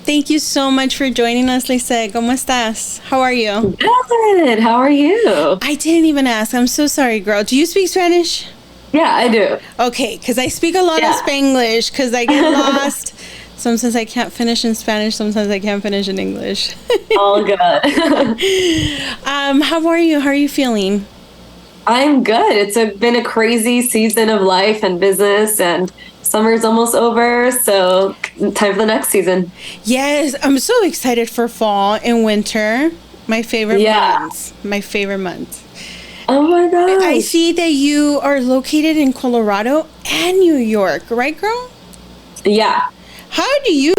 Thank you so much for joining us, Lissette. ¿Cómo estás? How are you? Good. How are you? I didn't even ask. I'm so sorry, girl. Do you speak Spanish? Yeah, I do. Okay, because I speak a lot of Spanglish because I get lost. Sometimes I can't finish in Spanish. Sometimes I can't finish in English. All good. How are you? How are you feeling? I'm good. Been a crazy season of life and business, and summer's almost over, so time for the next season. Yes, I'm so excited for fall and winter. My favorite months. My favorite months. Oh my God. I see that you are located in Colorado and New York, right, girl? Yeah. How do you...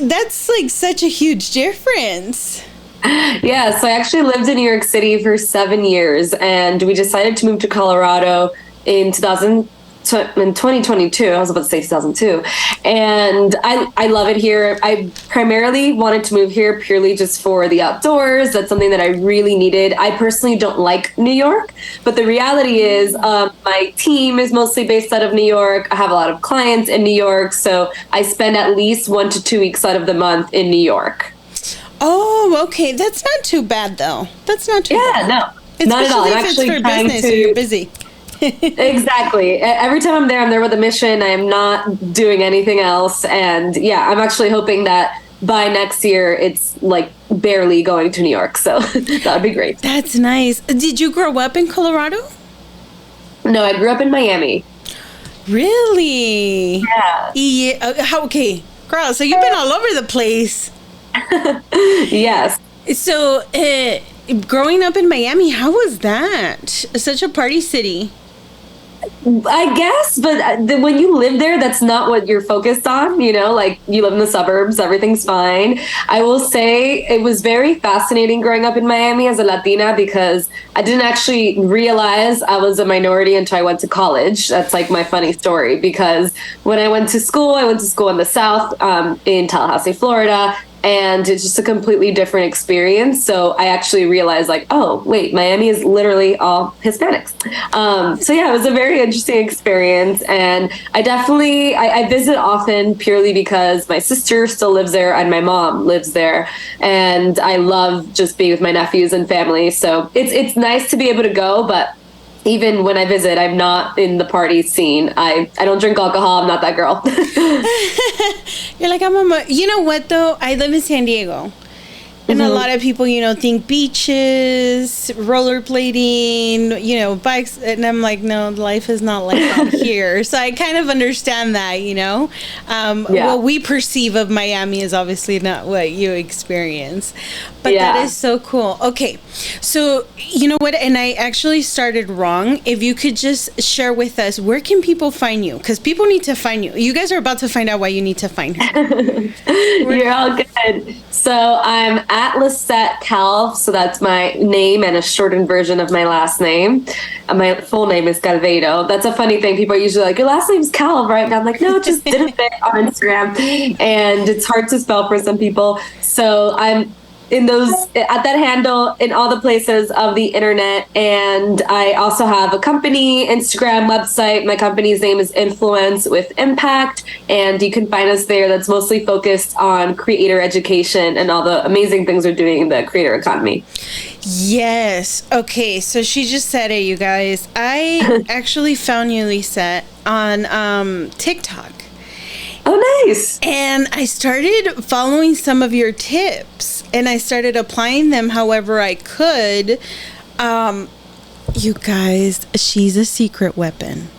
That's like such a huge difference. Yeah, so I actually lived in New York City for 7 years, and we decided to move to Colorado in 2022. I was about to say 2002. And I love it here. I primarily wanted to move here purely just for the outdoors. That's something that I really needed. I personally don't like New York, but the reality is my team is mostly based out of New York. I have a lot of clients in New York, so I spend at least 1 to 2 weeks out of the month in New York. Oh, okay. That's not too bad, though. That's not too bad. No. Not at all. Especially if it's for business, so you're busy. Exactly. Every time I'm there with a mission. I am not doing anything else. And yeah, I'm actually hoping that by next year, it's like barely going to New York. So that'd be great. That's nice. Did you grow up in Colorado? No, I grew up in Miami. Really? Yeah. Okay. Girl, so you've been all over the place. Yes. So, growing up in Miami, how was that? Such a party city. I guess, but when you live there, that's not what you're focused on. You know, like you live in the suburbs, everything's fine. I will say it was very fascinating growing up in Miami as a Latina because I didn't actually realize I was a minority until I went to college. That's like my funny story because when I went to school in the South, in Tallahassee, Florida. And it's just a completely different experience. So I actually realized like, oh, wait, Miami is literally all Hispanics. So yeah, it was a very interesting experience. And I definitely, I visit often purely because my sister still lives there and my mom lives there. And I love just being with my nephews and family. So it's nice to be able to go, but even when I visit, I'm not in the party scene. I don't drink alcohol. I'm not that girl. You're like, you know what, though? I live in San Diego. And a lot of people, think beaches, rollerblading, bikes. And I'm like, no, life is not like that here. So I kind of understand that, What we perceive of Miami is obviously not what you experience. But that is so cool. Okay. So, you know what? And I actually started wrong. If you could just share with us, where can people find you? Because people need to find you. You guys are about to find out why you need to find her. You're all good. So I'm at Lissette Calv. So that's my name and a shortened version of my last name. My full name is Calveiro. That's a funny thing. People are usually like, your last name's Calv, right? And I'm like, no, it just didn't fit on Instagram. And it's hard to spell for some people. So I'm at that handle in all the places of the internet. And I also have a company, Instagram, website. My company's name is Influence with Impact. And you can find us there. That's mostly focused on creator education and all the amazing things we're doing in the creator economy. Yes. Okay. So she just said it, you guys. I actually found you, Lissette, on TikTok. Oh, nice. And I started following some of your tips and I started applying them however I could. You guys, she's a secret weapon.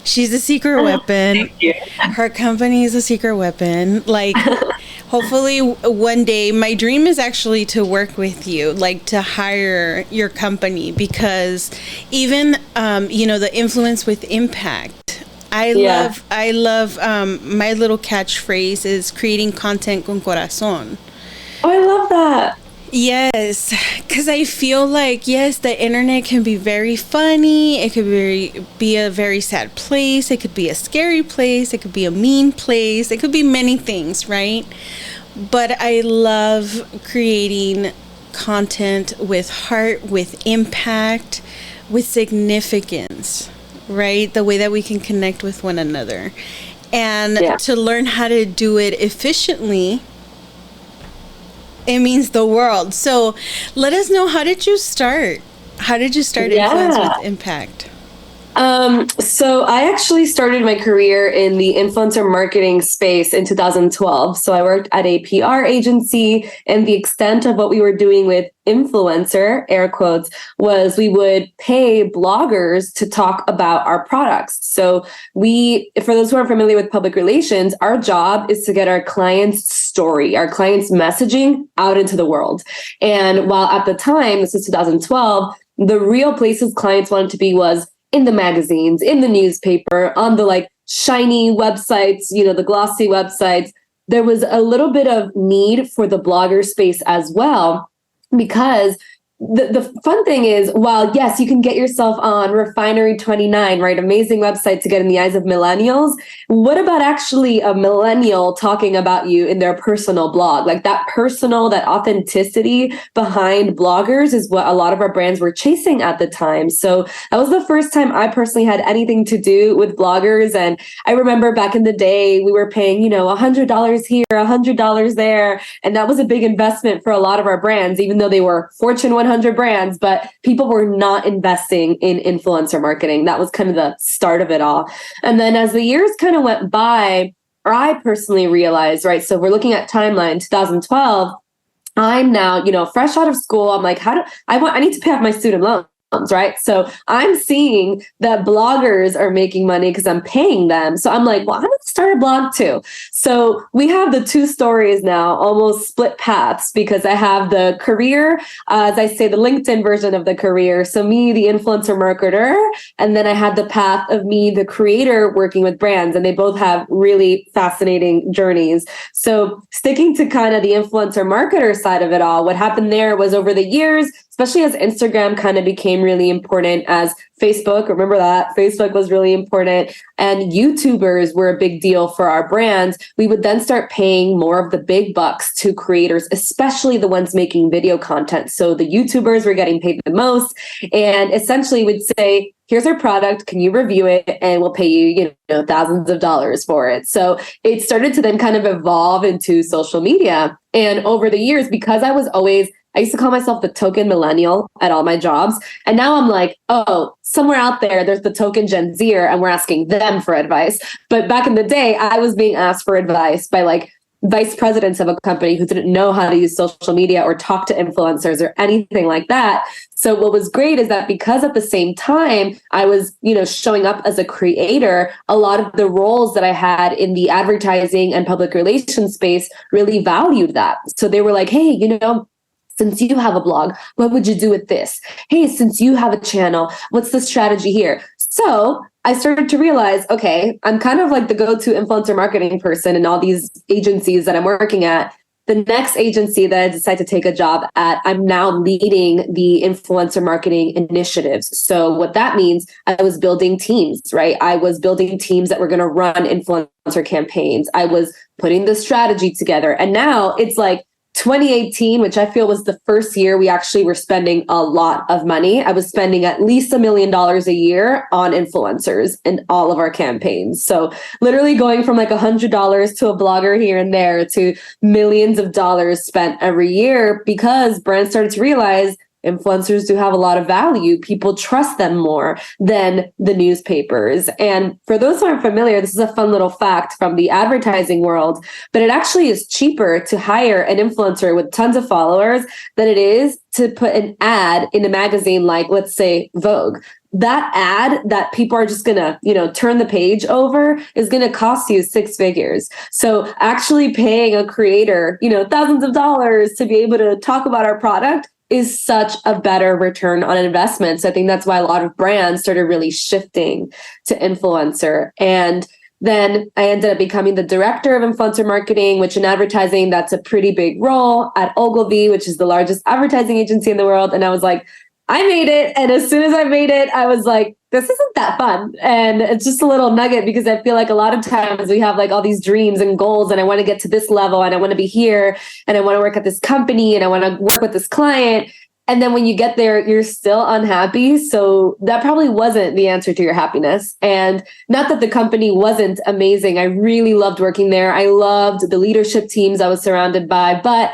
She's a secret weapon. Thank you. Her company is a secret weapon. Like, hopefully one day, my dream is actually to work with you, like to hire your company because even, the influence with impact. I love my little catchphrase is creating content con corazón. Oh, I love that. Yes, because I feel like, yes, the internet can be very funny. It could be a very sad place. It could be a scary place. It could be a mean place. It could be many things, right? But I love creating content with heart, with impact, with significance. Right? The way that we can connect with one another. And to learn how to do it efficiently, it means the world. So let us know, how did you start? How did you start Influence with Impact? So I actually started my career in the influencer marketing space in 2012. So I worked at a PR agency, and the extent of what we were doing with influencer, air quotes, was we would pay bloggers to talk about our products. So for those who are familiar with public relations, our job is to get our client's story, our client's messaging out into the world. And while at the time, this is 2012, the real places clients wanted to be was in the magazines, in the newspaper, on the like shiny websites, the glossy websites. There was a little bit of need for the blogger space as well, because the fun thing is, while yes, you can get yourself on Refinery 29, right? Amazing website to get in the eyes of millennials. What about actually a millennial talking about you in their personal blog? Like that authenticity behind bloggers is what a lot of our brands were chasing at the time. So that was the first time I personally had anything to do with bloggers. And I remember back in the day, we were paying, $100 here, $100 there. And that was a big investment for a lot of our brands, even though they were Fortune 100 brands, but people were not investing in influencer marketing. That was kind of the start of it all. And then as the years kind of went by, I personally realized, right? So we're looking at timeline 2012. I'm now, fresh out of school. I'm like, I need to pay off my student loan. Right. So I'm seeing that bloggers are making money because I'm paying them. So I'm like, well, I'm going to start a blog too. So we have the two stories now, almost split paths, because I have the career, as I say, the LinkedIn version of the career. So me, the influencer marketer, and then I had the path of me, the creator, working with brands, and they both have really fascinating journeys. So sticking to kind of the influencer marketer side of it all, what happened there was over the years, especially as Instagram kind of became really important, as Facebook, remember that Facebook was really important, and YouTubers were a big deal for our brands, we would then start paying more of the big bucks to creators, especially the ones making video content. So the YouTubers were getting paid the most, and essentially would say, here's our product, can you review it? And we'll pay you, thousands of dollars for it. So it started to then kind of evolve into social media. And over the years, because I used to call myself the token millennial at all my jobs. And now I'm like, oh, somewhere out there's the token Gen Zer, and we're asking them for advice. But back in the day, I was being asked for advice by like vice presidents of a company who didn't know how to use social media or talk to influencers or anything like that. So what was great is that because at the same time I was, showing up as a creator, a lot of the roles that I had in the advertising and public relations space really valued that. So they were like, hey, since you have a blog, what would you do with this? Hey, since you have a channel, what's the strategy here? So I started to realize, okay, I'm kind of like the go-to influencer marketing person in all these agencies that I'm working at. The next agency that I decide to take a job at, I'm now leading the influencer marketing initiatives. So what that means, I was building teams, right? I was building teams that were going to run influencer campaigns. I was putting the strategy together. And now it's like 2018, which I feel was the first year we actually were spending a lot of money. I was spending at least $1 million a year on influencers in all of our campaigns. So literally going from like $100 to a blogger here and there to millions of dollars spent every year, because brands started to realize influencers do have a lot of value. People trust them more than the newspapers. And for those who aren't familiar, this is a fun little fact from the advertising world, but it actually is cheaper to hire an influencer with tons of followers than it is to put an ad in a magazine like, let's say, Vogue. That ad that people are just gonna, turn the page over is gonna cost you 6 figures. So actually paying a creator, thousands of dollars to be able to talk about our product is such a better return on investment. So I think that's why a lot of brands started really shifting to influencer. And then I ended up becoming the director of influencer marketing, which in advertising, that's a pretty big role at Ogilvy, which is the largest advertising agency in the world. And I was like, I made it. And as soon as I made it, I was like, this isn't that fun. And it's just a little nugget, because I feel like a lot of times we have like all these dreams and goals, and I want to get to this level, and I want to be here, and I want to work at this company, and I want to work with this client. And then when you get there, you're still unhappy. So that probably wasn't the answer to your happiness. And not that the company wasn't amazing. I really loved working there. I loved the leadership teams I was surrounded by. But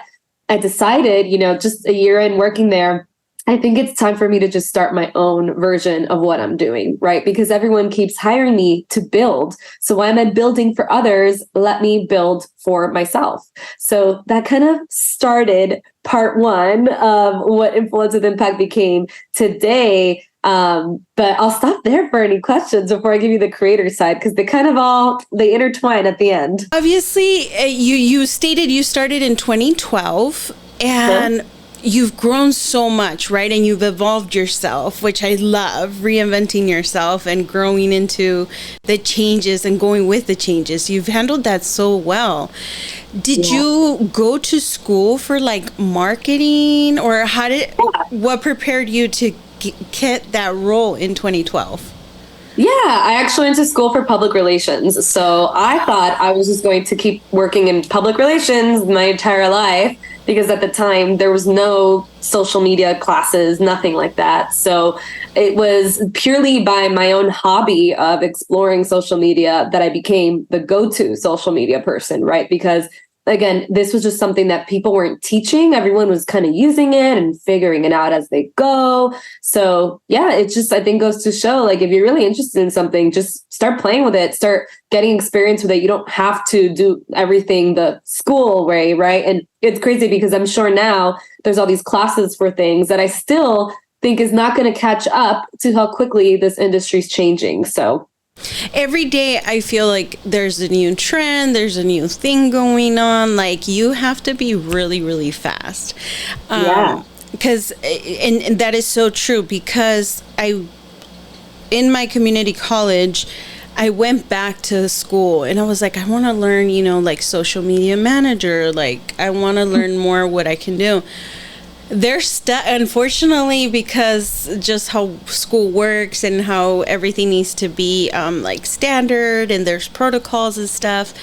I decided, just a year in working there, I think it's time for me to just start my own version of what I'm doing, right? Because everyone keeps hiring me to build. So why am I building for others? Let me build for myself. So that kind of started part one of what Influence with Impact became today. But I'll stop there for any questions before I give you the creator side, because they intertwine at the end. Obviously, you stated you started in 2012 and you've grown so much, right? And you've evolved yourself, which I love, reinventing yourself and growing into the changes and going with the changes. You've handled that so well. Did you go to school for like marketing, or what prepared you to get that role in 2012? Yeah, I actually went to school for public relations. So I thought I was just going to keep working in public relations my entire life, because at the time there was no social media classes, nothing like that. So it was purely by my own hobby of exploring social media that I became the go-to social media person, right? Because again, this was just something that people weren't teaching. Everyone was kind of using it and figuring it out as they go. So yeah, it just, I think, goes to show, like, if you're really interested in something, just start playing with it, start getting experience with it. You don't have to do everything the school way, right? And it's crazy because I'm sure now there's all these classes for things that I still think is not going to catch up to how quickly this industry's changing. So every day I feel like there's a new trend, there's a new thing going on. Like, you have to be really, really fast. Because, and that is so true, because in my community college, I went back to school and I was like, I want to learn, like social media manager. Like, I want to learn more what I can do. They're stuck, unfortunately, because just how school works and how everything needs to be like standard, and there's protocols and stuff.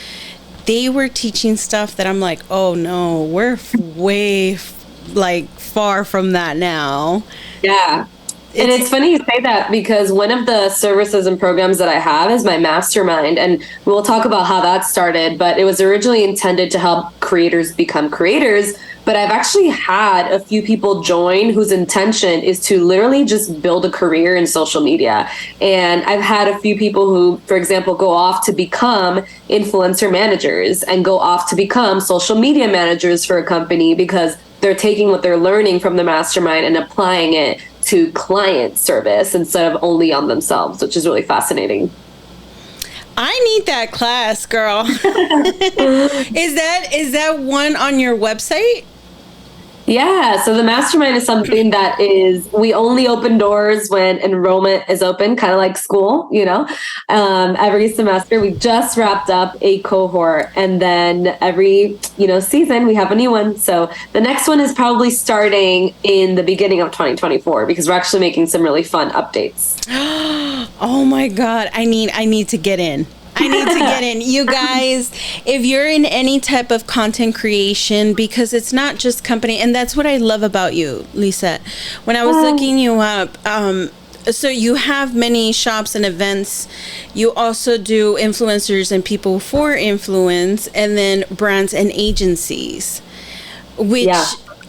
They were teaching stuff that I'm like, oh no, we're way like far from that now. Yeah. And it's funny you say that, because one of the services and programs that I have is my mastermind. And we'll talk about how that started, but it was originally intended to help creators become creators. But I've actually had a few people join whose intention is to literally just build a career in social media. And I've had a few people who, for example, go off to become influencer managers and go off to become social media managers for a company, because they're taking what they're learning from the mastermind and applying it to client service instead of only on themselves, which is really fascinating. I need that class, girl. Is that one on your website? Yeah, so the mastermind is something that we only open doors when enrollment is open, kind of like school, every semester. We just wrapped up a cohort, and then every, season we have a new one. So the next one is probably starting in the beginning of 2024, because we're actually making some really fun updates. Oh my God, I need to get in. I need to get in. You guys, if you're in any type of content creation, because it's not just company, and that's what I love about you, Lissette. When I was looking you up, so you have many shops and events. You also do influencers and people for influence, and then brands and agencies, which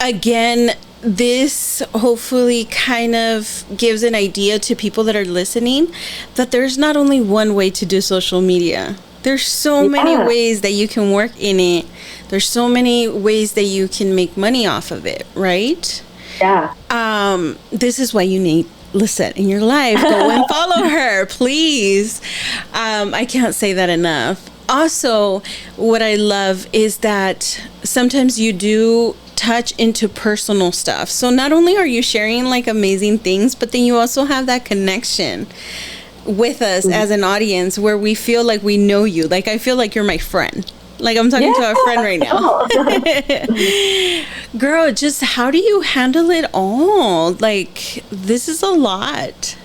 again, this hopefully kind of gives an idea to people that are listening that there's not only one way to do social media. There's so many ways that you can work in it. There's so many ways that you can make money off of it, right? Yeah. This is why you need Lissette in your life. Go and follow her, please. I can't say that enough. Also, what I love is that sometimes you do touch into personal stuff. So not only are you sharing like amazing things, but then you also have that connection with us as an audience where we feel like we know you. Like, I feel like you're my friend. Like, I'm talking to a friend right now. Girl, just how do you handle it all? Like, this is a lot.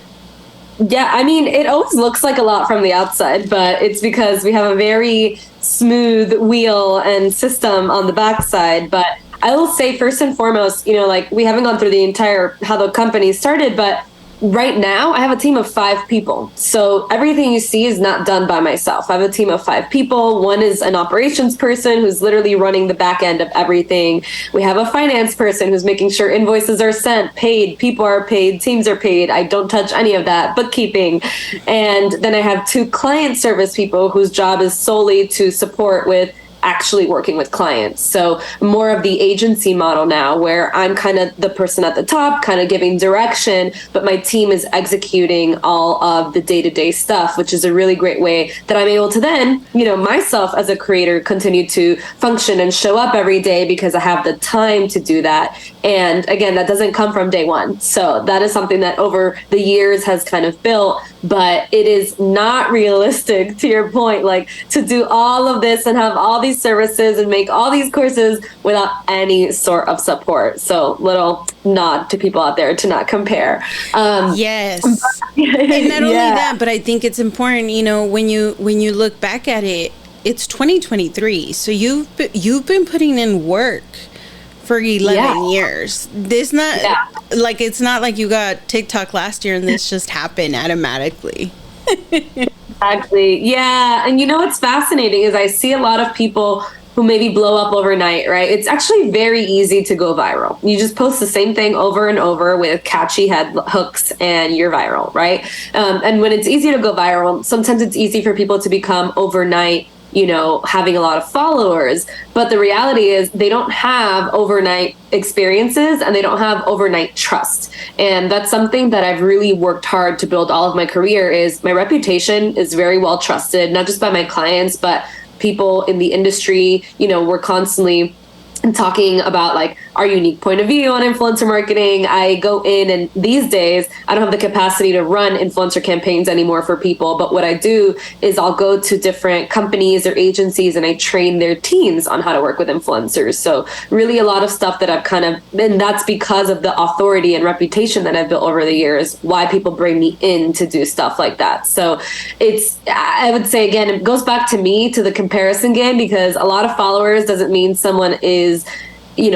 Yeah, I mean, it always looks like a lot from the outside, but it's because we have a very smooth wheel and system on the backside. But I will say first and foremost, like we haven't gone through the entire how the company started, but right now I have a team of 5 people. So everything you see is not done by myself. I have a team of 5 people. One is an operations person who's literally running the back end of everything. We have a finance person who's making sure invoices are sent, paid, people are paid, teams are paid. I don't touch any of that, bookkeeping. And then I have 2 client service people whose job is solely to support with actually working with clients. So more of the agency model now, where I'm kind of the person at the top, kind of giving direction, but my team is executing all of the day-to-day stuff, which is a really great way that I'm able to then, myself as a creator, continue to function and show up every day because I have the time to do that. And again, that doesn't come from day one. So that is something that over the years has kind of built, but it is not realistic, to your point, like to do all of this and have all these services and make all these courses without any sort of support. So little nod to people out there to not compare. Yes. And not only that, but I think it's important, when you look back at it, it's 2023. So you've been putting in work for 11 years. This not like, it's not like you got TikTok last year and this just happened automatically. Exactly. Yeah. And what's fascinating is I see a lot of people who maybe blow up overnight, right? It's actually very easy to go viral. You just post the same thing over and over with catchy head hooks and you're viral, right? And when it's easy to go viral, sometimes it's easy for people to become overnight, having a lot of followers. But the reality is they don't have overnight experiences and they don't have overnight trust. And that's something that I've really worked hard to build all of my career. Is my reputation is very well trusted, not just by my clients, but people in the industry. We're constantly talking about like our unique point of view on influencer marketing. I go in, and these days I don't have the capacity to run influencer campaigns anymore for people. But what I do is I'll go to different companies or agencies and I train their teams on how to work with influencers. So really a lot of stuff that I've and that's because of the authority and reputation that I've built over the years, why people bring me in to do stuff like that. So I would say, again, it goes back to me, to the comparison game, because a lot of followers doesn't mean someone is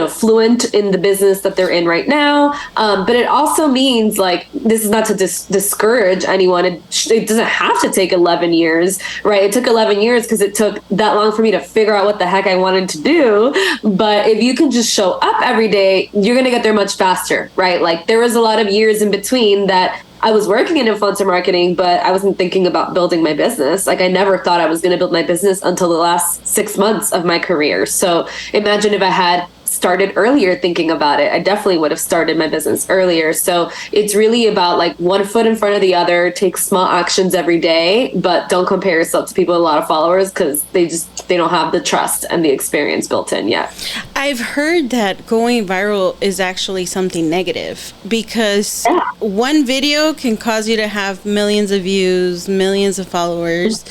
fluent in the business that they're in right now. But it also means, like, this is not to discourage anyone. It doesn't have to take 11 years, right? It took 11 years because it took that long for me to figure out what the heck I wanted to do. But if you can just show up every day, you're going to get there much faster, right? Like, there was a lot of years in between that I was working in influencer marketing, but I wasn't thinking about building my business. Like, I never thought I was going to build my business until the last 6 months of my career. So imagine if I had started earlier thinking about it. I definitely would have started my business earlier. So it's really about like one foot in front of the other, take small actions every day, but don't compare yourself to people with a lot of followers, because they don't have the trust and the experience built in yet. I've heard that going viral is actually something negative, because one video can cause you to have millions of views, millions of followers,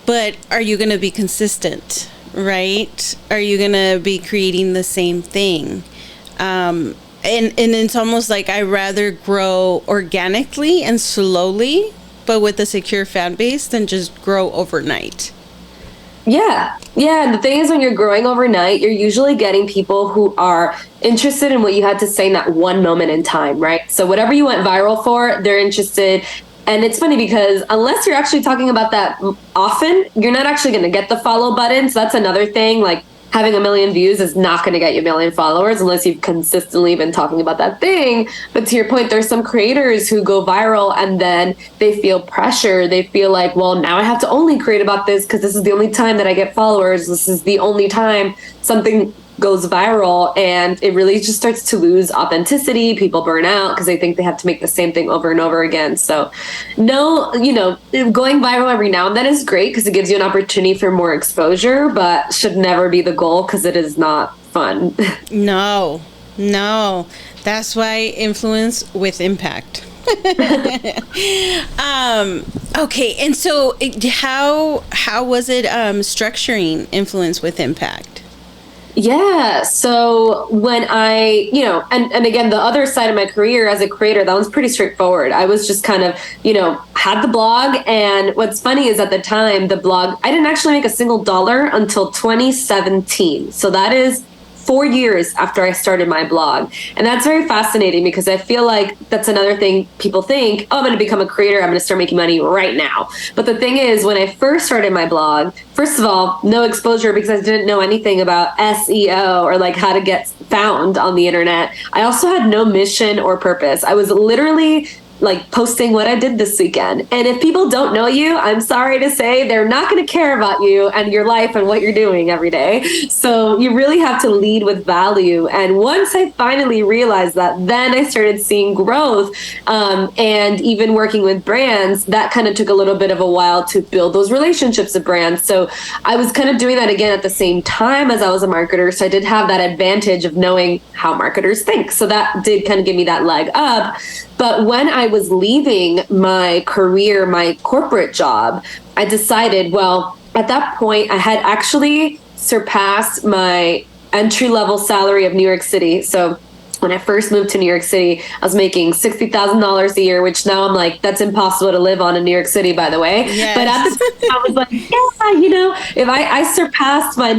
but are you going to be consistent? Right? Are you going to be creating the same thing? And it's almost like I'd rather grow organically and slowly, but with a secure fan base, than just grow overnight. Yeah. And the thing is, when you're growing overnight, you're usually getting people who are interested in what you had to say in that one moment in time, right? So whatever you went viral for, they're interested. And it's funny because unless you're actually talking about that often, you're not actually going to get the follow button. So that's another thing. Like, having 1 million views is not going to get you 1 million followers unless you've consistently been talking about that thing. But to your point, there's some creators who go viral and then they feel pressure. They feel like, well, now I have to only create about this because this is the only time that I get followers. This is the only time something goes viral, and it really just starts to lose authenticity. People burn out because they think they have to make the same thing over and over again. So going viral every now and then is great because it gives you an opportunity for more exposure, but should never be the goal because it is not fun. No, that's why influence with impact. Okay, and so how was it structuring influence with impact? Yeah. So when I, and again, the other side of my career as a creator, that was pretty straightforward. I was just kind of, had the blog. And what's funny is at the time, the blog, I didn't actually make a single dollar until 2017. So that is 4 years after I started my blog. And that's very fascinating because I feel like that's another thing people think, oh, I'm going to become a creator. I'm going to start making money right now. But the thing is, when I first started my blog, first of all, no exposure because I didn't know anything about SEO or like how to get found on the internet. I also had no mission or purpose. I was literally like posting what I did this weekend. And if people don't know you, I'm sorry to say they're not going to care about you and your life and what you're doing every day. So you really have to lead with value. And once I finally realized that, then I started seeing growth. And even working with brands, that kind of took a little bit of a while to build those relationships with brands. So I was kind of doing that again at the same time as I was a marketer. So I did have that advantage of knowing how marketers think. So that did kind of give me that leg up. But when I was leaving my career, my corporate job, I decided, well, at that point, I had actually surpassed my entry-level salary of New York City. So when I first moved to New York City, I was making $60,000 a year, which now I'm like, that's impossible to live on in New York City, by the way. Yes. But at the time, I was like, yeah, you know, if I surpassed my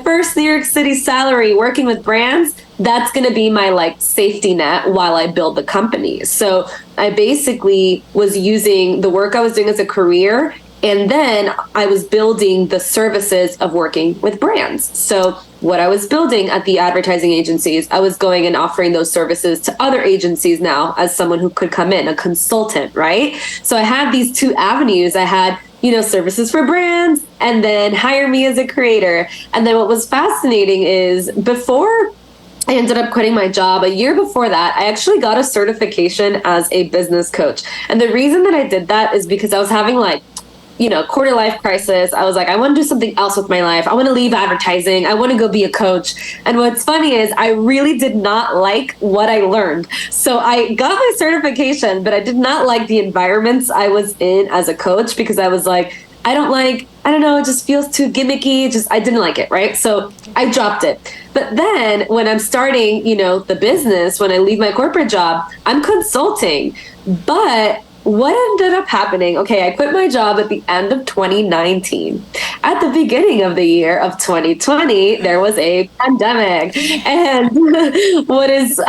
first New York City salary working with brands, that's going to be my like safety net while I build the company. So I basically was using the work I was doing as a career, and then I was building the services of working with brands. So what I was building at the advertising agencies, I was going and offering those services to other agencies now as someone who could come in, a consultant, right? So I had these two avenues. I had, you know, services for brands and then hire me as a creator. And then what was fascinating is before I ended up quitting my job, a year before that, I actually got a certification as a business coach. And the reason that I did that is because I was having like, you know, quarter life crisis. I was like, I want to do something else with my life. I want to leave advertising. I want to go be a coach. And what's funny is I really did not like what I learned. So I got my certification, but I did not like the environments I was in as a coach because I was like, I don't know, it just feels too gimmicky. I didn't like it, right? So I dropped it. But then when I'm starting, you know, the business, when I leave my corporate job, I'm consulting. But what ended up happening? Okay, I quit my job at the end of 2019. At the beginning of the year of 2020, there was a pandemic. And what is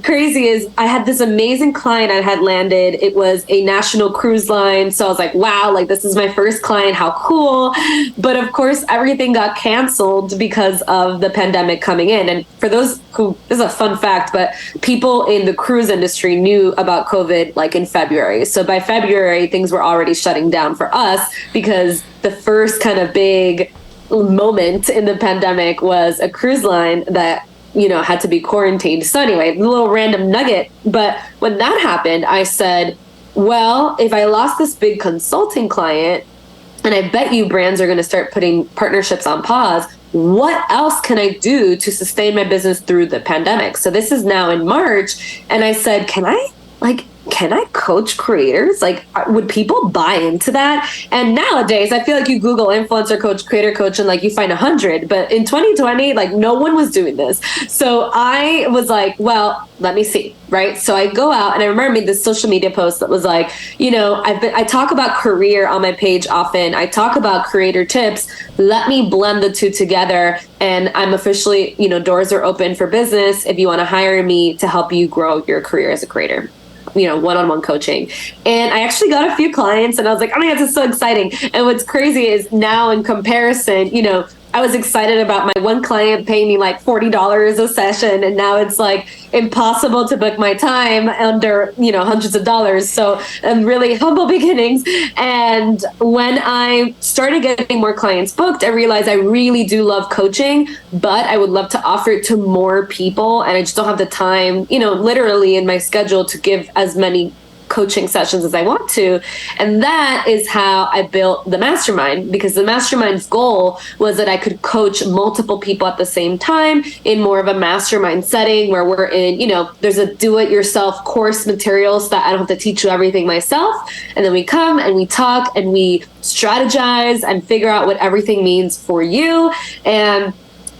crazy is I had this amazing client I had landed. It was a national cruise line. So I was like, wow, like this is my first client. How cool. But of course, everything got canceled because of the pandemic coming in. And for those who, this is a fun fact, but people in the cruise industry knew about COVID like in February. So by February, things were already shutting down for us because the first kind of big moment in the pandemic was a cruise line that, you know, had to be quarantined. So anyway, a little random nugget. But when that happened, I said, well, if I lost this big consulting client, and I bet you brands are going to start putting partnerships on pause, what else can I do to sustain my business through the pandemic? So this is now in March. And I said, can I coach creators? Like, would people buy into that? And nowadays, I feel like you Google influencer coach, creator coach, and like you find 100. But in 2020, like no one was doing this. So I was like, well, let me see, right? So I go out and I remember I made this social media post that was like, you know, I talk about career on my page often. I talk about creator tips. Let me blend the two together. And I'm officially, you know, doors are open for business if you want to hire me to help you grow your career as a creator. You know, one-on-one coaching. And I actually got a few clients and I was like, oh my God, this is so exciting. And what's crazy is now in comparison, you know, I was excited about my one client paying me like $40 a session. And now it's like impossible to book my time under, you know, hundreds of dollars. So really humble beginnings. And when I started getting more clients booked, I realized I really do love coaching, but I would love to offer it to more people. And I just don't have the time, you know, literally in my schedule to give as many coaching sessions as I want to. And that is how I built the mastermind, because the mastermind's goal was that I could coach multiple people at the same time in more of a mastermind setting where we're in, you know, there's a do-it-yourself course material so that I don't have to teach you everything myself. And then we come and we talk and we strategize and figure out what everything means for you. And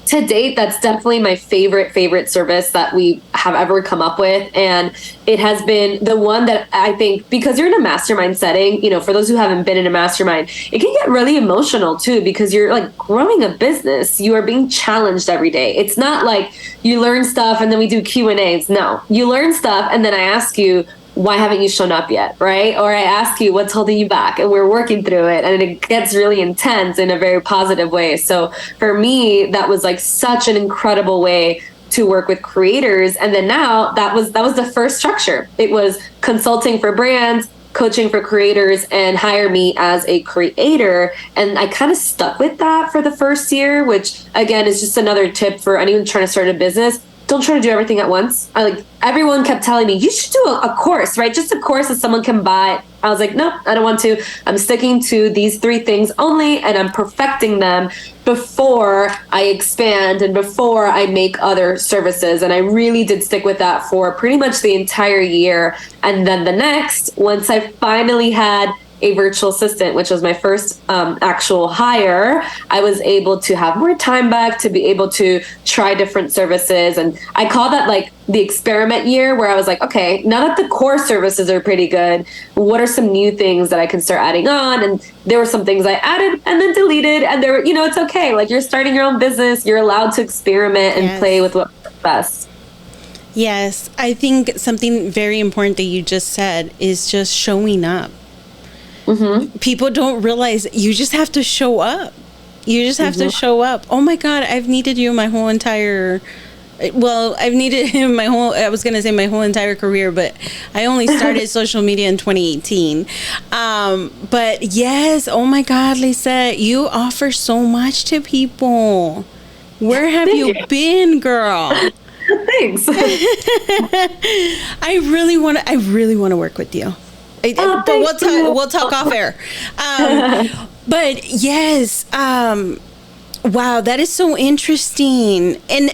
To date, that's definitely my favorite service that we have ever come up with. And it has been the one that I think, because you're in a mastermind setting, for those who haven't been in a mastermind, it can get really emotional too, because you're like growing a business. You are being challenged every day. It's not like you learn stuff and then we do Q&As. No, you learn stuff and then I ask you, why haven't you shown up yet, right? Or I ask you, what's holding you back? And we're working through it. And it gets really intense in a very positive way. So for me, that was like such an incredible way to work with creators. And then now that was the first structure. It was consulting for brands, coaching for creators, and hire me as a creator. And I kind of stuck with that for the first year, which again is just another tip for anyone trying to start a business. Don't try to do everything at once. Everyone kept telling me, you should do a course, right? Just a course that someone can buy. I was like, nope, I don't want to. I'm sticking to these 3 things only, and I'm perfecting them before I expand and before I make other services. And I really did stick with that for pretty much the entire year. And then the next, once I finally had a virtual assistant, which was my first actual hire, I was able to have more time back to be able to try different services. And I call that like the experiment year, where I was like, okay, now that the core services are pretty good, what are some new things that I can start adding on? And there were some things I added and then deleted, and there were, it's okay. Like, you're starting your own business, you're allowed to experiment and play with what's best. Yes, I think something very important that you just said is just showing up. Mm-hmm. People don't realize you just have to show up. You just have to show up. Oh my God, I've needed you my whole entire, I've needed him my whole entire career, but I only started social media in 2018. But yes, oh my God, Lissette, you offer so much to people. Where have you been, girl? Thanks. I really want to work with you. But we'll talk off air. But yes, wow, that is so interesting. And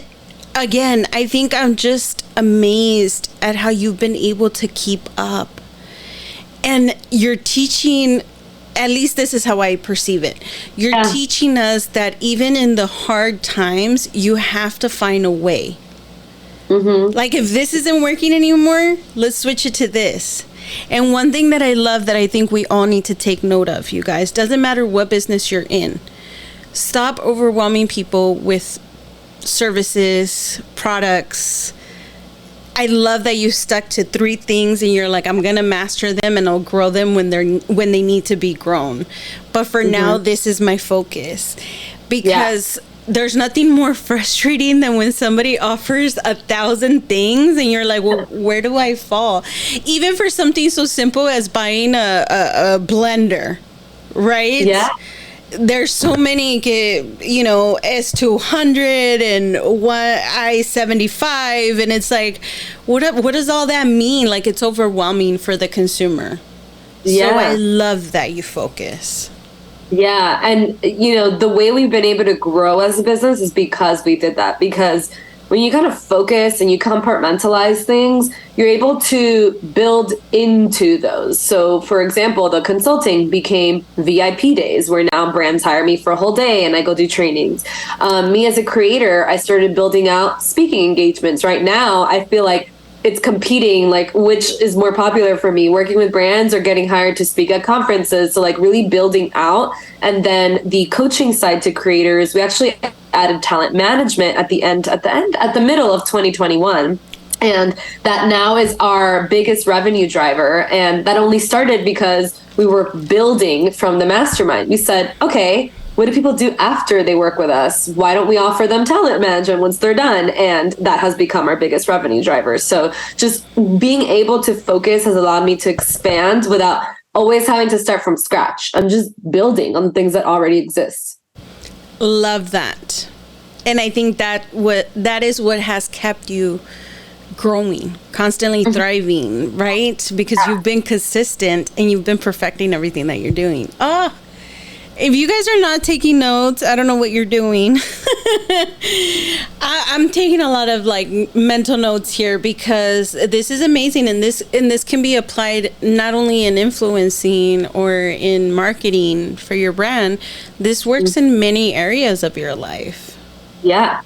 again, I think I'm just amazed at how you've been able to keep up. And you're teaching, at least this is how I perceive it. You're teaching us that even in the hard times, you have to find a way. Mm-hmm. Like, if this isn't working anymore, let's switch it to this. And one thing that I love that I think we all need to take note of, you guys, doesn't matter what business you're in, stop overwhelming people with services, products. I love that you stuck to 3 things and you're like, I'm going to master them and I'll grow them when they need to be grown. But for now, this is my focus, because there's nothing more frustrating than when somebody offers 1,000 things and you're like, well, where do I fall? Even for something so simple as buying a blender, right? Yeah. There's so many, S200 and I-75, and it's like, what does all that mean? Like, it's overwhelming for the consumer. Yeah. So I love that you focus. Yeah. And, the way we've been able to grow as a business is because we did that. Because when you kind of focus and you compartmentalize things, you're able to build into those. So, for example, the consulting became VIP days, where now brands hire me for a whole day and I go do trainings. Me as a creator, I started building out speaking engagements. Right now, I feel like it's competing, like, which is more popular for me, working with brands or getting hired to speak at conferences. So, like, really building out. And then the coaching side to creators, we actually added talent management at the middle of 2021. And that now is our biggest revenue driver. And that only started because we were building from the mastermind. We said, okay, what do people do after they work with us? Why don't we offer them talent management once they're done? And that has become our biggest revenue driver. So just being able to focus has allowed me to expand without always having to start from scratch. I'm just building on things that already exist. Love that. And I think that is what has kept you growing, constantly thriving, right? Because you've been consistent and you've been perfecting everything that you're doing. If you guys are not taking notes, I don't know what you're doing. I'm taking a lot of mental notes here, because this is amazing, and this can be applied not only in influencing or in marketing for your brand. This works in many areas of your life. Yeah.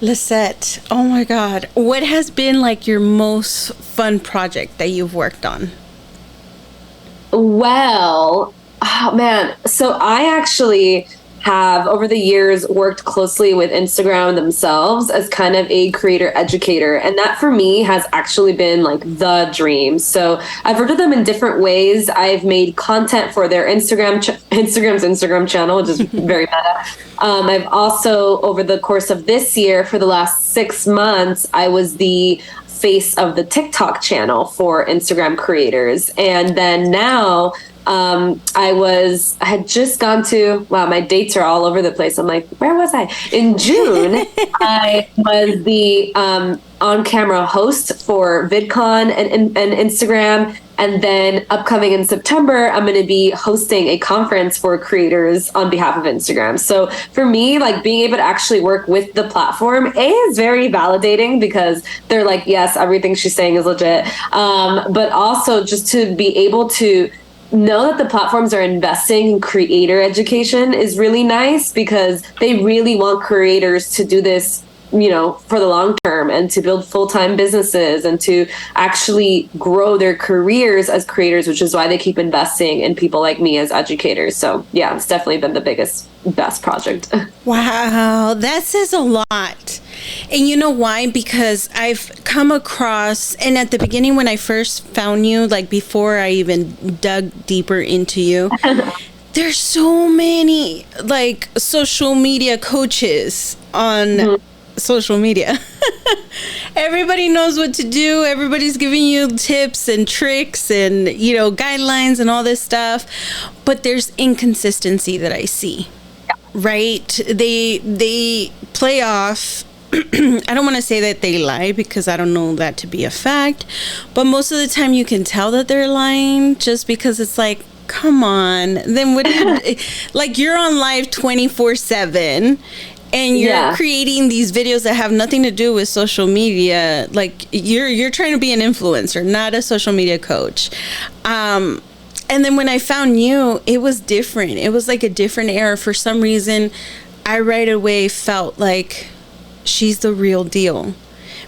Lissette, oh my God, what has been like your most fun project that you've worked on? Well, oh man. So I actually have over the years worked closely with Instagram themselves as kind of a creator educator. And that for me has actually been like the dream. So I've worked with them in different ways. I've made content for their Instagram's Instagram channel, which is very meta. I've also, over the course of this year, for the last 6 months, I was the face of the TikTok channel for Instagram creators. And then now I had just gone to, wow, my dates are all over the place. I'm like, where was I? In June, I was the on-camera host for VidCon and Instagram. And then upcoming in September, I'm going to be hosting a conference for creators on behalf of Instagram. So for me, like being able to actually work with the platform, is very validating because they're like, yes, everything she's saying is legit. But also just to be able to know that the platforms are investing in creator education is really nice because they really want creators to do this, for the long term and to build full-time businesses and to actually grow their careers as creators, which is why they keep investing in people like me as educators. So yeah, it's definitely been the best project. Wow, that says a lot. And you know why? Because I've come across, and at the beginning when I first found you, like before I even dug deeper into you, there's so many like social media coaches on social media. Everybody knows what to do. Everybody's giving you tips and tricks and, guidelines and all this stuff. But there's inconsistency that I see, right? They play off. I don't want to say that they lie because I don't know that to be a fact. But most of the time you can tell that they're lying just because it's like, come on. Then what? Like you're on live 24/7. And you're creating these videos that have nothing to do with social media. Like you're trying to be an influencer, not a social media coach. And then when I found you, it was different. It was like a different era. For some reason, I right away felt like she's the real deal.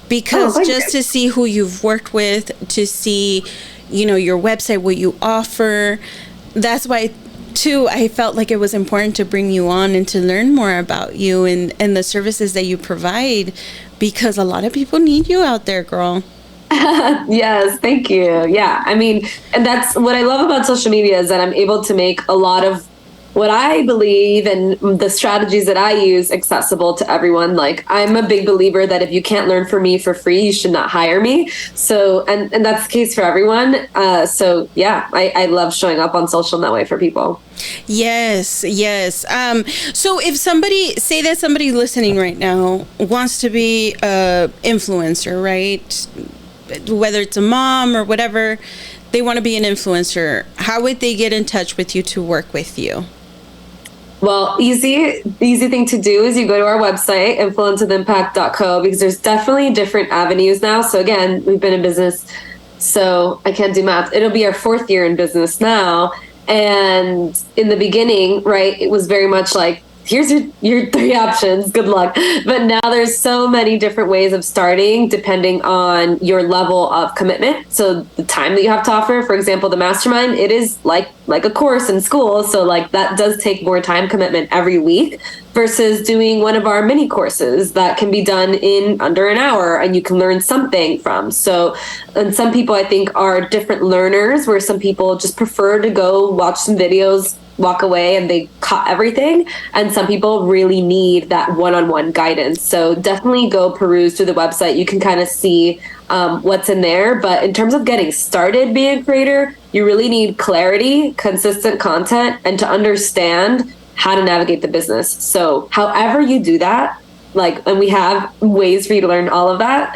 Because to see who you've worked with, to see, your website, what you offer, that's why too, I felt like it was important to bring you on and to learn more about you and the services that you provide, because a lot of people need you out there, girl. Yes, thank you. Yeah, I mean, and that's what I love about social media is that I'm able to make a lot of what I believe and the strategies that I use accessible to everyone. Like I'm a big believer that if you can't learn from me for free, you should not hire me. So, and that's the case for everyone. So yeah, I love showing up on social in that way for people. Yes. So if say that somebody listening right now wants to be a influencer, right? Whether it's a mom or whatever, they want to be an influencer. How would they get in touch with you to work with you? Well, easy thing to do is you go to our website, influencewithimpact.co, because there's definitely different avenues now. So again, we've been in business, so I can't do math. It'll be our 4th year in business now. And in the beginning, right, it was very much like, here's your 3 options, good luck. But now there's so many different ways of starting depending on your level of commitment. So the time that you have to offer, for example, the mastermind, it is like a course in school. So like that does take more time commitment every week versus doing one of our mini courses that can be done in under an hour and you can learn something from. So, and some people I think are different learners where some people just prefer to go watch some videos, walk away and they caught everything. And some people really need that one-on-one guidance. So definitely go peruse through the website. You can kind of see what's in there. But in terms of getting started being a creator, you really need clarity, consistent content, and to understand how to navigate the business. So however you do that, and we have ways for you to learn all of that.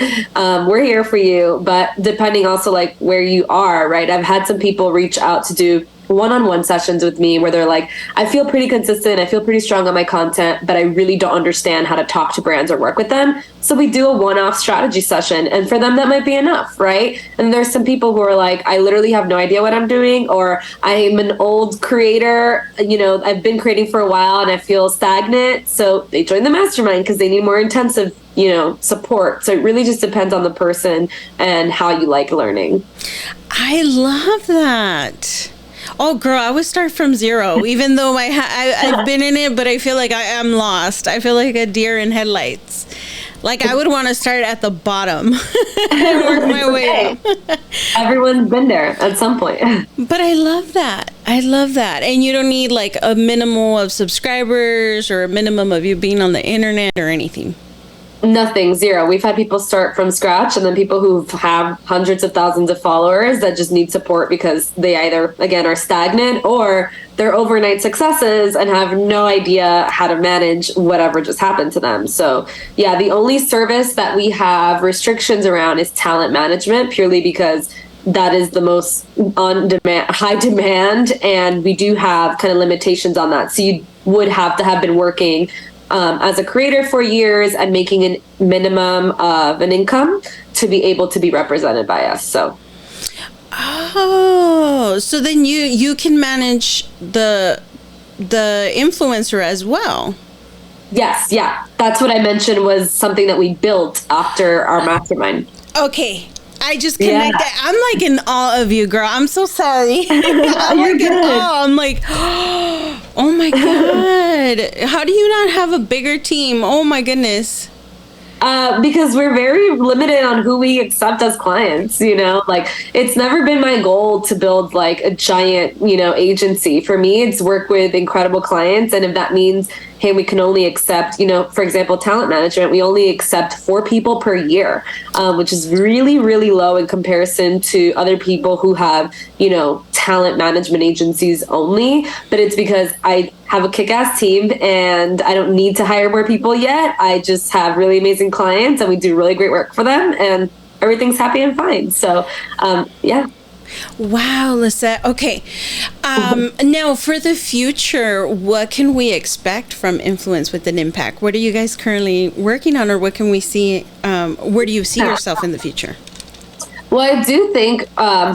We're here for you, but depending also where you are, right? I've had some people reach out to do one-on-one sessions with me where they're like, I feel pretty consistent, I feel pretty strong on my content, but I really don't understand how to talk to brands or work with them. So we do a one-off strategy session, and for them that might be enough, right? And there's some people who are like, I literally have no idea what I'm doing, or I'm an old creator, I've been creating for a while and I feel stagnant. So they join the mastermind because they need more intensive support. So it really just depends on the person and how you like learning. I love that. Oh, girl, I would start from zero, even though I've been in it, but I feel like I am lost. I feel like a deer in headlights. Like I would want to start at the bottom and work my way up. Everyone's been there at some point. But I love that. And you don't need like a minimum of subscribers or a minimum of you being on the internet or anything. Nothing, zero. We've had people start from scratch, and then people who have hundreds of thousands of followers that just need support because they either, again, are stagnant or they're overnight successes and have no idea how to manage whatever just happened to them. So yeah, the only service that we have restrictions around is talent management, purely because that is the most high demand, and we do have kind of limitations on that. So you would have to have been working as a creator for years and making a minimum of an income to be able to be represented by us. So so then you can manage the influencer as well. Yes, yeah, that's what I mentioned was something that we built after our mastermind. Okay, I just connected. Yeah. I'm like in awe of you, girl. I'm so sorry. I'm You're like good. in awe. I'm like, oh my God. How do you not have a bigger team? Oh my goodness. Because we're very limited on who we accept as clients, like it's never been my goal to build like a giant, agency. For me, it's work with incredible clients. And if that means, hey, we can only accept, for example, talent management, we only accept 4 people per year, which is really, really low in comparison to other people who have, talent management agencies only. But it's because I have a kick-ass team and I don't need to hire more people yet. I just have really amazing clients and we do really great work for them and everything's happy and fine. So, yeah. Wow, Lissette. Okay. Now, for the future, what can we expect from Influence with an Impact? What are you guys currently working on, or what can we see? Where do you see yourself in the future? Well, I do think,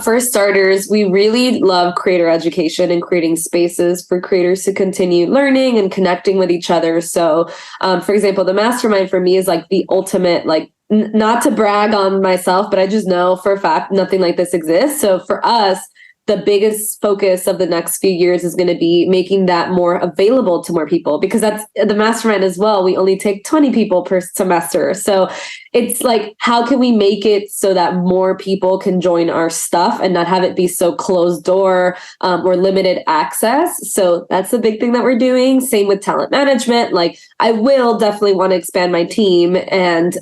for starters, we really love creator education and creating spaces for creators to continue learning and connecting with each other. So, for example, the mastermind for me is like the ultimate, like, not to brag on myself, but I just know for a fact nothing like this exists. So for us, the biggest focus of the next few years is going to be making that more available to more people, because that's the mastermind as well. We only take 20 people per semester. So it's like, how can we make it so that more people can join our stuff and not have it be so closed door or limited access? So that's the big thing that we're doing. Same with talent management. Like, I will definitely want to expand my team. And,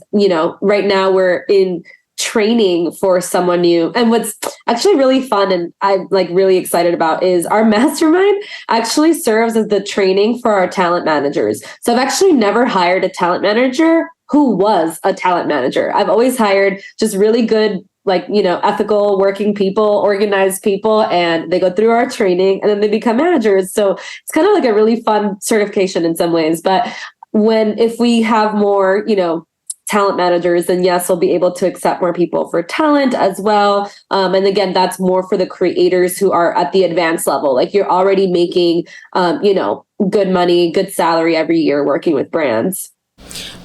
right now we're in training for someone new. And what's actually really fun and I'm like really excited about is our mastermind actually serves as the training for our talent managers. So I've actually never hired a talent manager who was a talent manager. I've always hired just really good, like, ethical working people, organized people, and they go through our training and then they become managers. So it's kind of like a really fun certification in some ways. But if we have more, talent managers, then yes, we'll be able to accept more people for talent as well. And again, that's more for the creators who are at the advanced level. Like, you're already making, good money, good salary every year working with brands.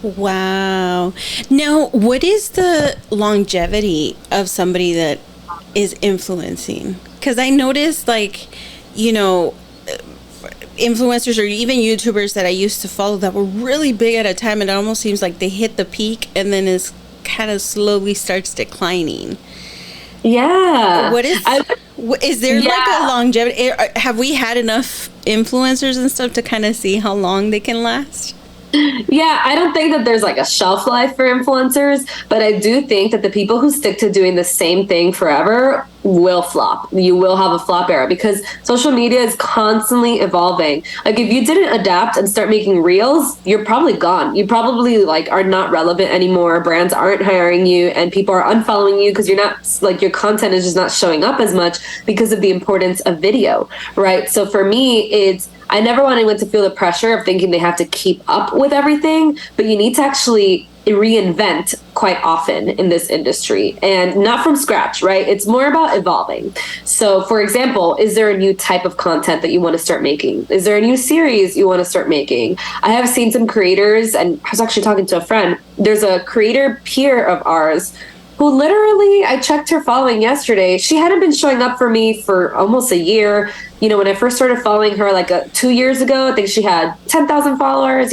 Wow. Now, what is the longevity of somebody that is influencing? Because I noticed, like, influencers or even YouTubers that I used to follow that were really big at a time, and it almost seems like they hit the peak and then it's kind of slowly starts declining. Yeah. Is there like a longevity? Have we had enough influencers and stuff to kind of see how long they can last? Yeah, I don't think that there's like a shelf life for influencers, but I do think that the people who stick to doing the same thing forever will flop. You will have a flop era because social media is constantly evolving. Like if you didn't adapt and start making reels, you're probably gone. You probably like are not relevant anymore. Brands aren't hiring you and people are unfollowing you because you're not like your content is just not showing up as much because of the importance of video, right? So for me, I never want anyone to feel the pressure of thinking they have to keep up with everything, but you need to actually reinvent quite often in this industry and not from scratch, right? It's more about evolving. So for example, is there a new type of content that you want to start making? Is there a new series you want to start making? I have seen some creators, and I was actually talking to a friend. There's a creator peer of ours who literally, I checked her following yesterday. She hadn't been showing up for me for almost a year. You know, when I first started following her like 2 years ago, I think she had 10,000 followers,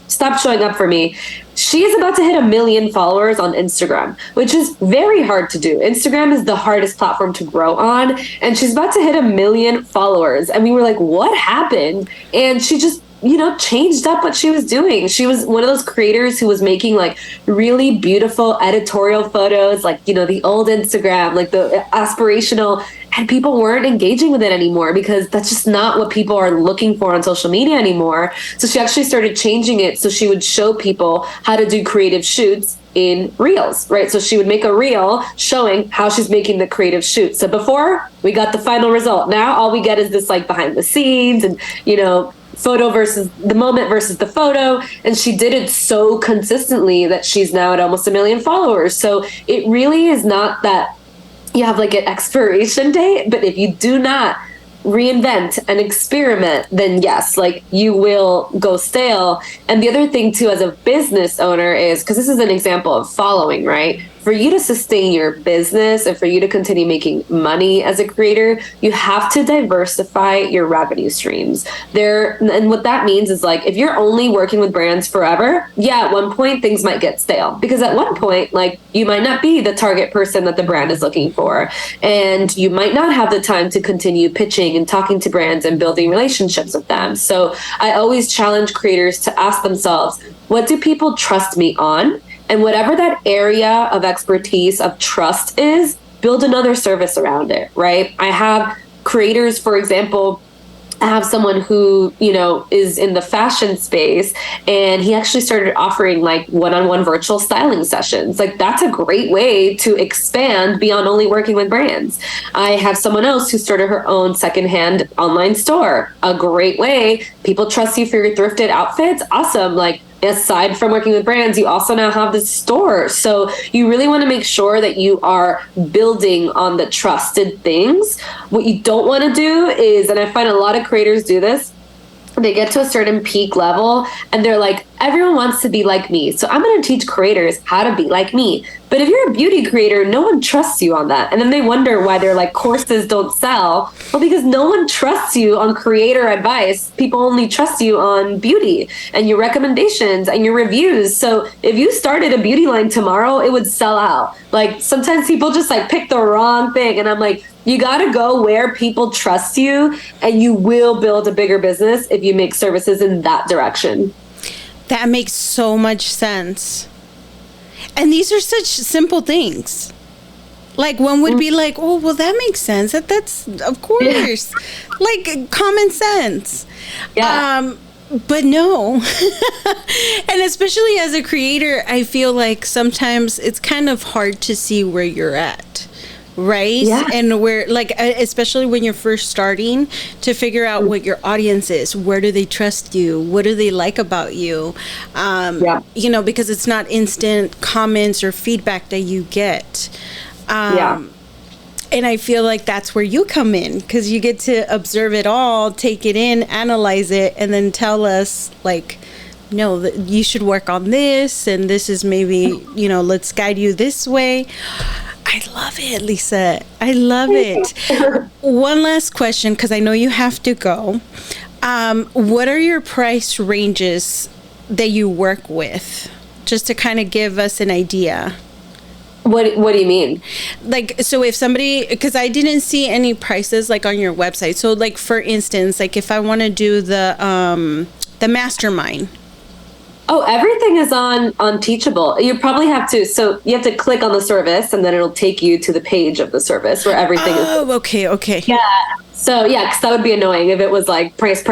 stopped showing up for me. She is about to hit 1 million followers on Instagram, which is very hard to do. Instagram is the hardest platform to grow on. And she's about to hit 1 million followers. And we were like, what happened? And she just changed up what she was doing. She was one of those creators who was making like really beautiful editorial photos, like, the old Instagram, like the aspirational, and people weren't engaging with it anymore because that's just not what people are looking for on social media anymore. So she actually started changing it so she would show people how to do creative shoots in reels, right? So she would make a reel showing how she's making the creative shoot. So before we got the final result, now all we get is this like behind the scenes and, photo versus the moment versus the photo. And she did it so consistently that she's now at almost 1 million followers. So it really is not that you have like an expiration date, but if you do not reinvent and experiment, then yes, like you will go stale. And the other thing too, as a business owner is, because this is an example of following, right? For you to sustain your business and for you to continue making money as a creator, you have to diversify your revenue streams. And what that means is like, if you're only working with brands forever, yeah, at one point things might get stale because at one point, like you might not be the target person that the brand is looking for. And you might not have the time to continue pitching and talking to brands and building relationships with them. So I always challenge creators to ask themselves, what do people trust me on? And whatever that area of expertise of trust is, build another service around it, right? I have creators, for example, I have someone who, is in the fashion space and he actually started offering like one-on-one virtual styling sessions. Like that's a great way to expand beyond only working with brands. I have someone else who started her own secondhand online store. A great way. People trust you for your thrifted outfits. Awesome. Like, aside from working with brands, you also now have this store. So you really want to make sure that you are building on the trusted things. What you don't want to do is, and I find a lot of creators do this, they get to a certain peak level and they're like, everyone wants to be like me, so I'm going to teach creators how to be like me. But if you're a beauty creator, no one trusts you on that. And then they wonder why their like courses don't sell. Well, because no one trusts you on creator advice. People only trust you on beauty and your recommendations and your reviews. So if you started a beauty line tomorrow, it would sell out. Like sometimes people just like pick the wrong thing. And I'm like, you got to go where people trust you and you will build a bigger business if you make services in that direction. That makes so much sense. And these are such simple things. Like one would be like, oh, well, that makes sense. That's of course, like common sense. Yeah. But no. And especially as a creator, I feel like sometimes it's kind of hard to see where you're at. Right? Yeah. And where, like, especially when you're first starting, to figure out what your audience is. Where do they trust you? What do they like about you? Because it's not instant comments or feedback that you get. And I feel like that's where you come in, because you get to observe it all, take it in, analyze it, and then tell us, like, no, you should work on this, and this is maybe, let's guide you this way. I love it, Lissette. I love it. One last question, because I know you have to go. What are your price ranges that you work with? Just to kind of give us an idea. What do you mean? Like, so if somebody, because I didn't see any prices like on your website. So like, for instance, like if I want to do the mastermind. Oh, everything is on Teachable. You probably have to, so you have to click on the service and then it'll take you to the page of the service where everything is. Oh, okay. Yeah. So yeah, because that would be annoying if it was like price,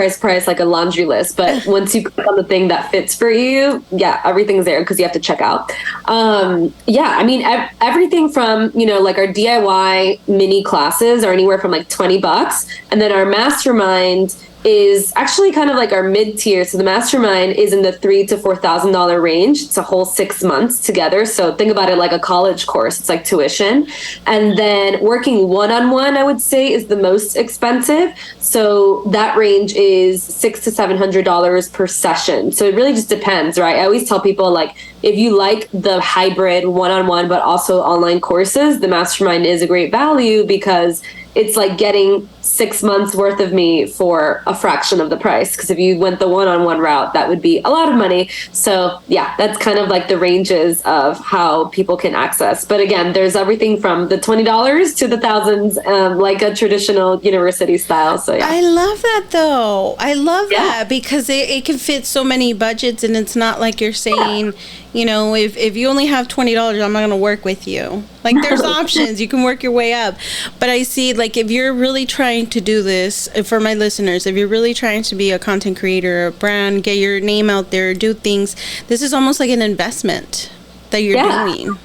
like a laundry list. But once you click on the thing that fits for you, yeah, everything's there because you have to check out. Yeah, I mean, everything from, like our DIY mini classes are anywhere from like $20. And then our mastermind is actually kind of like our mid-tier. So the mastermind is in the $3,000 to $4,000 range. It's a whole 6 months together. So think about it like a college course. It's like tuition. And then working one-on-one, I would say, is the most expensive. So that range is $600 to $700 per session. So it really just depends, right? I always tell people, like, if you like the hybrid one-on-one, but also online courses, the mastermind is a great value because it's like getting 6 months worth of me for a fraction of the price. Because if you went the one-on-one route, that would be a lot of money. So yeah, that's kind of like the ranges of how people can access. But again, there's everything from the $20 to the thousands, like a traditional university style. So yeah. I love that though. I love that because it can fit so many budgets, and it's not like you're saying, if you only have $20, I'm not going to work with you. Like, there's options. You can work your way up. But I see, like, if you're really trying to do this, for my listeners, if you're really trying to be a content creator, a brand, get your name out there, do things, this is almost like an investment that you're doing.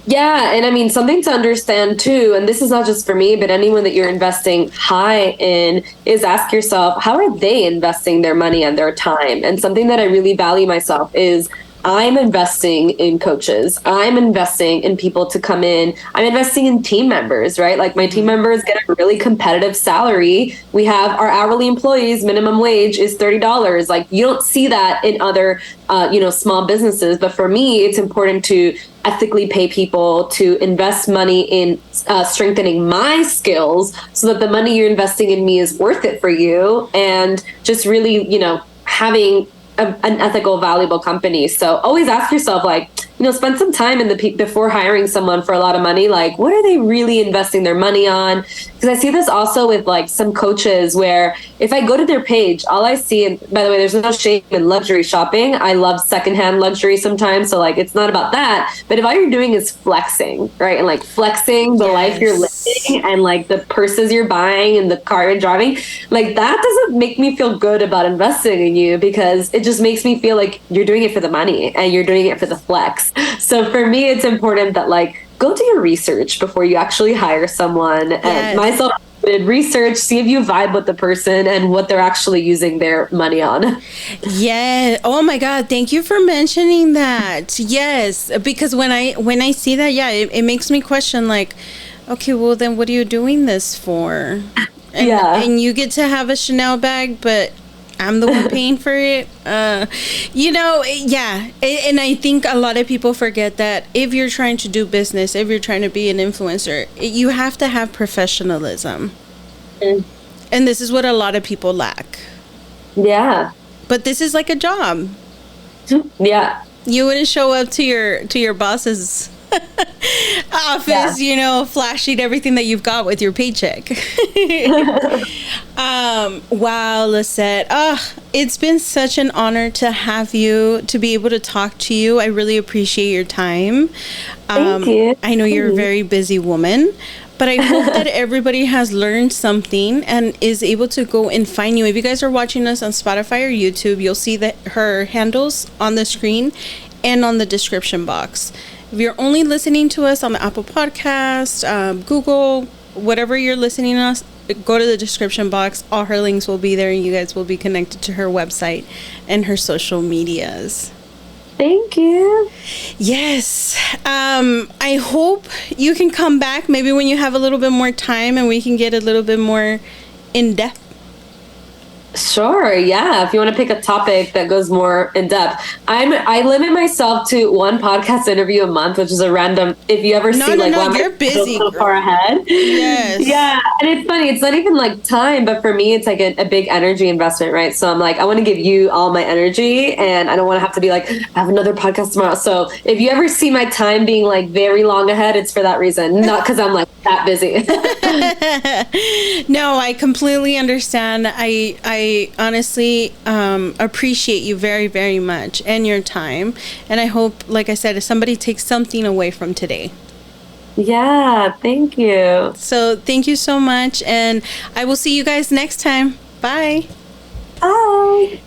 Yeah. And I mean, something to understand too, and this is not just for me, but anyone that you're investing high in, is ask yourself, how are they investing their money and their time? And something that I really value myself is, I'm investing in coaches. I'm investing in people to come in. I'm investing in team members, right? Like, my team members get a really competitive salary. We have our hourly employees, minimum wage is $30. Like, you don't see that in other, small businesses. But for me, it's important to ethically pay people, to invest money in strengthening my skills so that the money you're investing in me is worth it for you. And just really, having an ethical, valuable company. So always ask yourself, like, spend some time before hiring someone for a lot of money. Like, what are they really investing their money on? Because I see this also with like some coaches where if I go to their page, all I see, and by the way, there's no shame in luxury shopping. I love secondhand luxury sometimes. So like, it's not about that. But if all you're doing is flexing, right? And like flexing the life you're living and like the purses you're buying and the car you're driving, like that doesn't make me feel good about investing in you, because it just makes me feel like you're doing it for the money and you're doing it for the flex. So for me, it's important that like, go do your research before you actually hire someone. Yes. And myself did research, see if you vibe with the person and what they're actually using their money on. Yeah. Oh my God. Thank you for mentioning that. Yes. Because when I see that, it makes me question, like, okay, well then what are you doing this for? And, and you get to have a Chanel bag, but I'm the one paying for it. And I think a lot of people forget that if you're trying to do business, if you're trying to be an influencer, you have to have professionalism. And this is what a lot of people lack. Yeah. But this is like a job. Yeah. You wouldn't show up to your boss's office, flashing everything that you've got with your paycheck. Wow, Lissette. It's been such an honor to have you, to be able to talk to you. I really appreciate your time. Thank you. I know you're a very busy woman, but I hope that everybody has learned something and is able to go and find you. If you guys are watching us on Spotify or YouTube, you'll see that her handles on the screen and on the description box. If you're only listening to us on the Apple Podcast, Google, whatever you're listening to us, go to the description box. All her links will be there, and you guys will be connected to her website and her social medias. Thank you. Yes. I hope you can come back maybe when you have a little bit more time and we can get a little bit more in depth. Sure. Yeah. If you want to pick a topic that goes more in depth, I limit myself to one podcast interview a month, which is a random. If you ever you're busy. So far ahead. Yes. Yeah. And it's funny. It's not even like time, but for me, it's like a big energy investment, right? So I'm like, I want to give you all my energy, and I don't want to have to be like, I have another podcast tomorrow. So if you ever see my time being like very long ahead, it's for that reason, not because I'm like that busy. No, I completely understand. I I honestly appreciate you very, very much and your time. And I hope, like I said, if somebody takes something away from today. Yeah, thank you. So thank you so much. And I will see you guys next time. Bye. Bye.